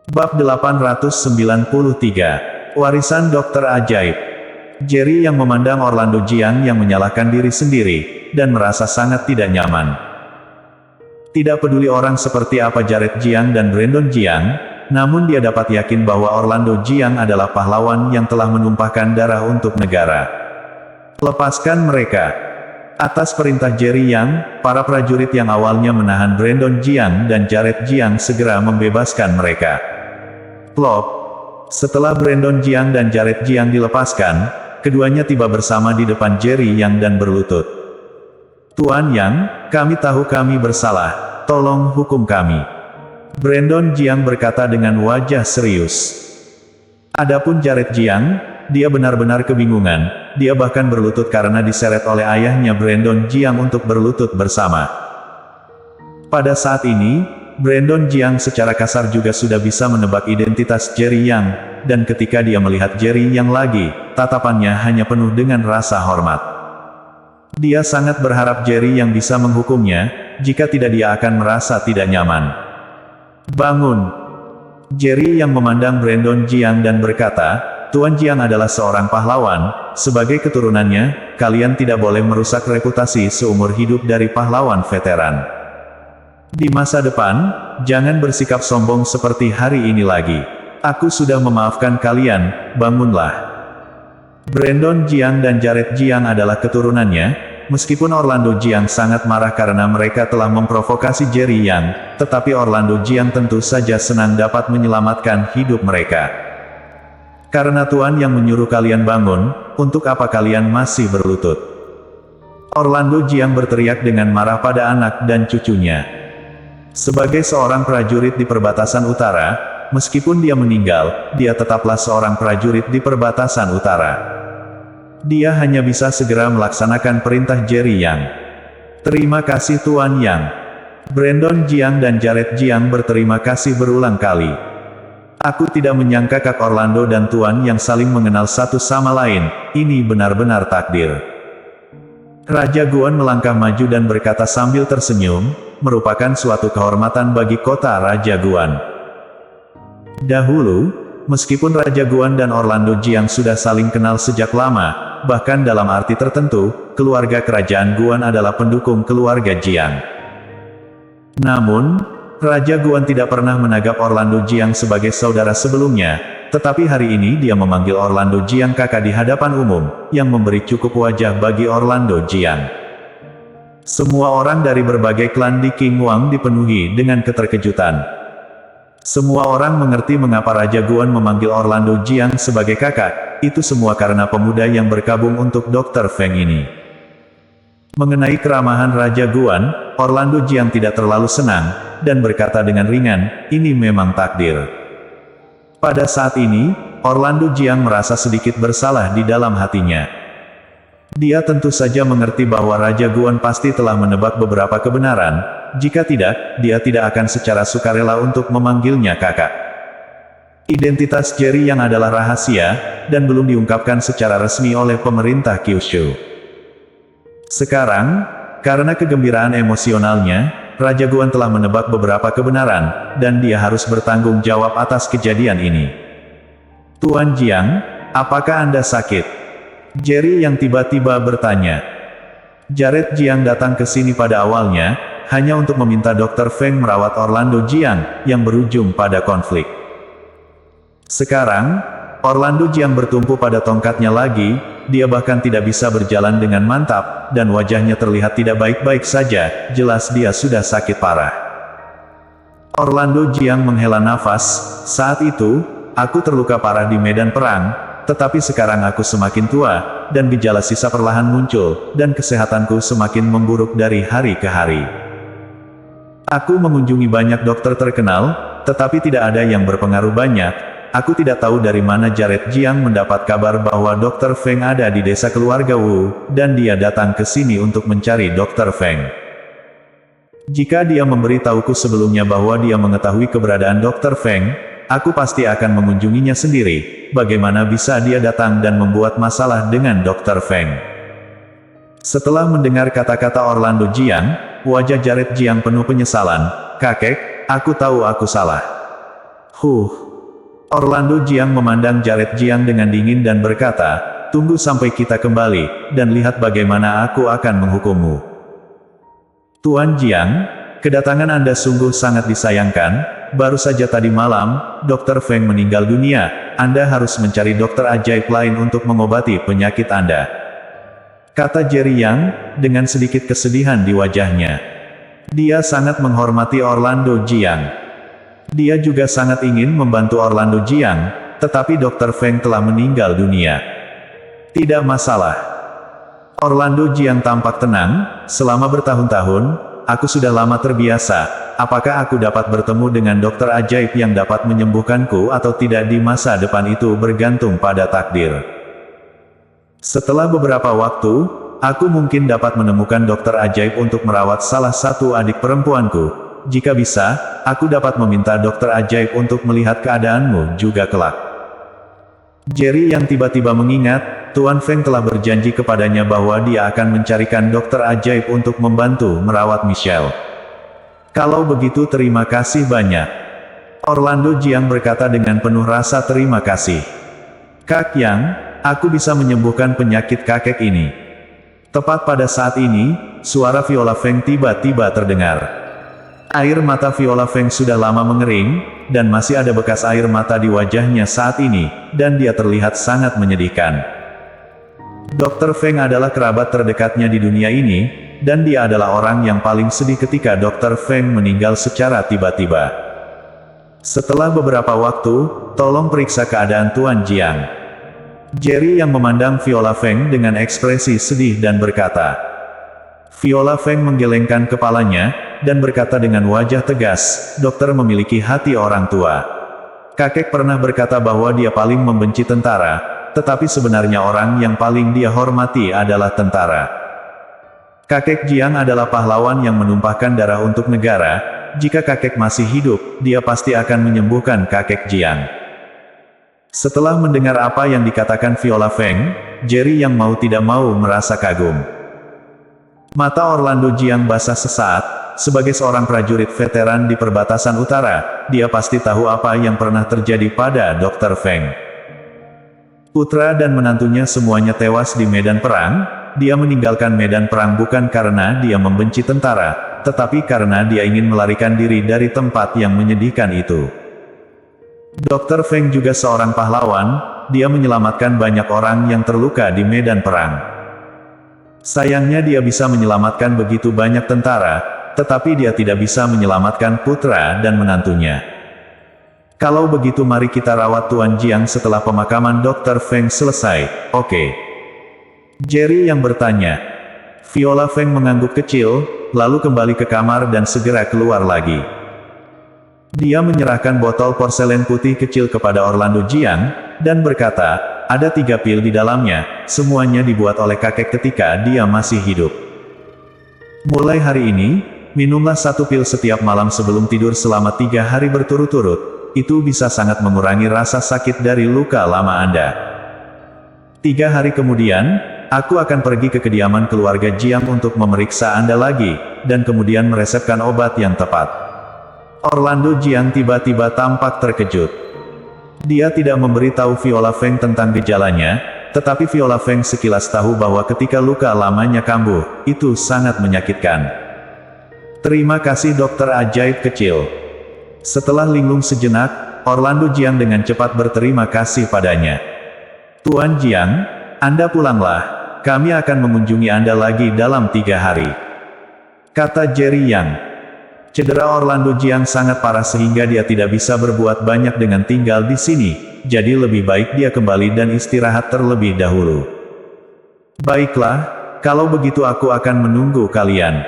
Bab 893. Warisan Dokter Ajaib. Jerry yang memandang Orlando Jiang yang menyalahkan diri sendiri, dan merasa sangat tidak nyaman. Tidak peduli orang seperti apa Jared Jiang dan Brandon Jiang, namun dia dapat yakin bahwa Orlando Jiang adalah pahlawan yang telah menumpahkan darah untuk negara. Lepaskan mereka. Atas perintah Jerry Yang, para prajurit yang awalnya menahan Brandon Jiang dan Jared Jiang segera membebaskan mereka. Plop. Setelah Brandon Jiang dan Jared Jiang dilepaskan, keduanya tiba bersama di depan Jerry Yang dan berlutut. Tuan Yang, kami tahu kami bersalah, tolong hukum kami. Brandon Jiang berkata dengan wajah serius. Adapun Jared Jiang, dia benar-benar kebingungan, dia bahkan berlutut karena diseret oleh ayahnya Brandon Jiang untuk berlutut bersama. Pada saat ini, Brandon Jiang secara kasar juga sudah bisa menebak identitas Jerry Yang, dan ketika dia melihat Jerry Yang lagi, tatapannya hanya penuh dengan rasa hormat. Dia sangat berharap Jerry Yang bisa menghukumnya, jika tidak dia akan merasa tidak nyaman. Bangun! Jerry Yang memandang Brandon Jiang dan berkata, Tuan Jiang adalah seorang pahlawan, sebagai keturunannya, kalian tidak boleh merusak reputasi seumur hidup dari pahlawan veteran. Di masa depan, jangan bersikap sombong seperti hari ini lagi. Aku sudah memaafkan kalian, bangunlah. Brandon Jiang dan Jared Jiang adalah keturunannya, meskipun Orlando Jiang sangat marah karena mereka telah memprovokasi Jerry Yang, tetapi Orlando Jiang tentu saja senang dapat menyelamatkan hidup mereka. Karena Tuan yang menyuruh kalian bangun, untuk apa kalian masih berlutut? Orlando Jiang berteriak dengan marah pada anak dan cucunya. Sebagai seorang prajurit di perbatasan utara, meskipun dia meninggal, dia tetaplah seorang prajurit di perbatasan utara. Dia hanya bisa segera melaksanakan perintah Jerry Yang. Terima kasih Tuan Yang. Brandon Jiang dan Jared Jiang berterima kasih berulang kali. Aku tidak menyangka Kak Orlando dan Tuan yang saling mengenal satu sama lain, ini benar-benar takdir. Raja Guan melangkah maju dan berkata sambil tersenyum, merupakan suatu kehormatan bagi kota Raja Guan. Dahulu, meskipun Raja Guan dan Orlando Jiang sudah saling kenal sejak lama, bahkan dalam arti tertentu, keluarga kerajaan Guan adalah pendukung keluarga Jiang. Namun, Raja Guan tidak pernah menanggap Orlando Jiang sebagai saudara sebelumnya, tetapi hari ini dia memanggil Orlando Jiang kakak di hadapan umum, yang memberi cukup wajah bagi Orlando Jiang. Semua orang dari berbagai klan di King Wang dipenuhi dengan keterkejutan. Semua orang mengerti mengapa Raja Guan memanggil Orlando Jiang sebagai kakak, itu semua karena pemuda yang berkabung untuk Dr. Feng ini. Mengenai keramahan Raja Guan, Orlando Jiang tidak terlalu senang, dan berkata dengan ringan, ini memang takdir. Pada saat ini, Orlando Jiang merasa sedikit bersalah di dalam hatinya. Dia tentu saja mengerti bahwa Raja Guan pasti telah menebak beberapa kebenaran, jika tidak, dia tidak akan secara sukarela untuk memanggilnya kakak. Identitas Jerry Yang adalah rahasia, dan belum diungkapkan secara resmi oleh pemerintah Kyushu. Sekarang, karena kegembiraan emosionalnya, Raja Guan telah menebak beberapa kebenaran, dan dia harus bertanggung jawab atas kejadian ini. Tuan Jiang, apakah Anda sakit? Jerry Yang tiba-tiba bertanya. Jared Jiang datang ke sini pada awalnya, hanya untuk meminta Dr. Feng merawat Orlando Jiang, yang berujung pada konflik. Sekarang, Orlando Jiang bertumpu pada tongkatnya lagi, dia bahkan tidak bisa berjalan dengan mantap, dan wajahnya terlihat tidak baik-baik saja, jelas dia sudah sakit parah. Orlando Jiang menghela nafas, saat itu, aku terluka parah di medan perang, tetapi sekarang aku semakin tua, dan gejala sisa perlahan muncul, dan kesehatanku semakin memburuk dari hari ke hari. Aku mengunjungi banyak dokter terkenal, tetapi tidak ada yang berpengaruh banyak. Aku tidak tahu dari mana Jared Jiang mendapat kabar bahwa Dr. Feng ada di desa keluarga Wu, dan dia datang ke sini untuk mencari Dr. Feng. Jika dia memberitahuku sebelumnya bahwa dia mengetahui keberadaan Dr. Feng, aku pasti akan mengunjunginya sendiri. Bagaimana bisa dia datang dan membuat masalah dengan Dr. Feng? Setelah mendengar kata-kata Orlando Jiang, wajah Jared Jiang penuh penyesalan. Kakek, aku tahu aku salah. Huh. Orlando Jiang memandang Jared Jiang dengan dingin dan berkata, tunggu sampai kita kembali, dan lihat bagaimana aku akan menghukummu. Tuan Jiang, kedatangan Anda sungguh sangat disayangkan. Baru saja tadi malam, Dr. Feng meninggal dunia. Anda harus mencari dokter ajaib lain untuk mengobati penyakit Anda, kata Jerry Yang, dengan sedikit kesedihan di wajahnya. Dia sangat menghormati Orlando Jiang. Dia juga sangat ingin membantu Orlando Jiang, tetapi Dr. Feng telah meninggal dunia. Tidak masalah. Orlando Jiang tampak tenang. Selama bertahun-tahun, aku sudah lama terbiasa. Apakah aku dapat bertemu dengan dokter ajaib yang dapat menyembuhkanku atau tidak di masa depan itu bergantung pada takdir. Setelah beberapa waktu, aku mungkin dapat menemukan dokter ajaib untuk merawat salah satu adik perempuanku. Jika bisa, aku dapat meminta dokter ajaib untuk melihat keadaanmu juga kelak. Jerry yang tiba-tiba mengingat, Tuan Feng telah berjanji kepadanya bahwa dia akan mencarikan dokter ajaib untuk membantu merawat Michelle. Kalau begitu terima kasih banyak. Orlando Jiang berkata dengan penuh rasa terima kasih. Kak Yang, aku bisa menyembuhkan penyakit kakek ini. Tepat pada saat ini, suara Viola Feng tiba-tiba terdengar. Air mata Viola Feng sudah lama mengering, dan masih ada bekas air mata di wajahnya saat ini, dan dia terlihat sangat menyedihkan. Dr. Feng adalah kerabat terdekatnya di dunia ini, dan dia adalah orang yang paling sedih ketika Dr. Feng meninggal secara tiba-tiba. Setelah beberapa waktu, tolong periksa keadaan Tuan Jiang. Jerry yang memandang Viola Feng dengan ekspresi sedih dan berkata. Viola Feng menggelengkan kepalanya, dan berkata dengan wajah tegas, dokter memiliki hati orang tua. Kakek pernah berkata bahwa dia paling membenci tentara, tetapi sebenarnya orang yang paling dia hormati adalah tentara. Kakek Jiang adalah pahlawan yang menumpahkan darah untuk negara. Jika kakek masih hidup, dia pasti akan menyembuhkan kakek Jiang. Setelah mendengar apa yang dikatakan Viola Feng, Jerry yang mau tidak mau merasa kagum. Mata Orlando Jiang basah sesaat. Sebagai seorang prajurit veteran di perbatasan utara, dia pasti tahu apa yang pernah terjadi pada Dr. Feng. Putra dan menantunya semuanya tewas di medan perang. Dia meninggalkan medan perang bukan karena dia membenci tentara, tetapi karena dia ingin melarikan diri dari tempat yang menyedihkan itu. Dr. Feng juga seorang pahlawan, dia menyelamatkan banyak orang yang terluka di medan perang. Sayangnya dia bisa menyelamatkan begitu banyak tentara, tetapi dia tidak bisa menyelamatkan putra dan menantunya. Kalau begitu mari kita rawat Tuan Jiang setelah pemakaman Dr. Feng selesai, oke? Jerry yang bertanya. Viola Feng mengangguk kecil, lalu kembali ke kamar dan segera keluar lagi. Dia menyerahkan botol porselen putih kecil kepada Orlando Jiang, dan berkata, ada 3 pil di dalamnya, semuanya dibuat oleh kakek ketika dia masih hidup. Mulai hari ini, minumlah 1 pil setiap malam sebelum tidur selama 3 hari berturut-turut, itu bisa sangat mengurangi rasa sakit dari luka lama Anda. 3 hari kemudian, aku akan pergi ke kediaman keluarga Jiang untuk memeriksa Anda lagi, dan kemudian meresepkan obat yang tepat. Orlando Jiang tiba-tiba tampak terkejut. Dia tidak memberitahu Viola Feng tentang gejalanya, tetapi Viola Feng sekilas tahu bahwa ketika luka lamanya kambuh, itu sangat menyakitkan. Terima kasih dokter ajaib kecil. Setelah linglung sejenak, Orlando Jiang dengan cepat berterima kasih padanya. Tuan Jiang, Anda pulanglah. Kami akan mengunjungi Anda lagi dalam 3 hari. Kata Jerry Yang. Cedera Orlando Jiang sangat parah sehingga dia tidak bisa berbuat banyak dengan tinggal di sini, jadi lebih baik dia kembali dan istirahat terlebih dahulu. Baiklah, kalau begitu aku akan menunggu kalian.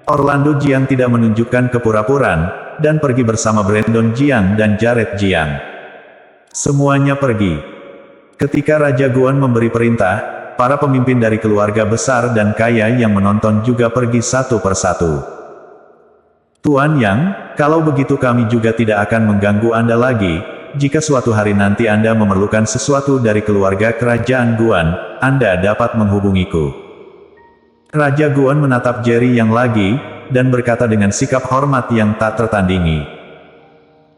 Orlando Jiang tidak menunjukkan kepura-puraan, dan pergi bersama Brandon Jiang dan Jared Jiang. Semuanya pergi. Ketika Raja Guan memberi perintah, para pemimpin dari keluarga besar dan kaya yang menonton juga pergi satu persatu. Tuan Yang, kalau begitu kami juga tidak akan mengganggu Anda lagi. Jika suatu hari nanti Anda memerlukan sesuatu dari keluarga kerajaan Guan, Anda dapat menghubungiku. Raja Guan menatap Jerry Yang lagi, dan berkata dengan sikap hormat yang tak tertandingi.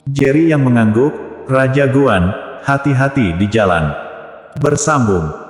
Jerry yang mengangguk, Raja Guan, hati-hati di jalan. Bersambung.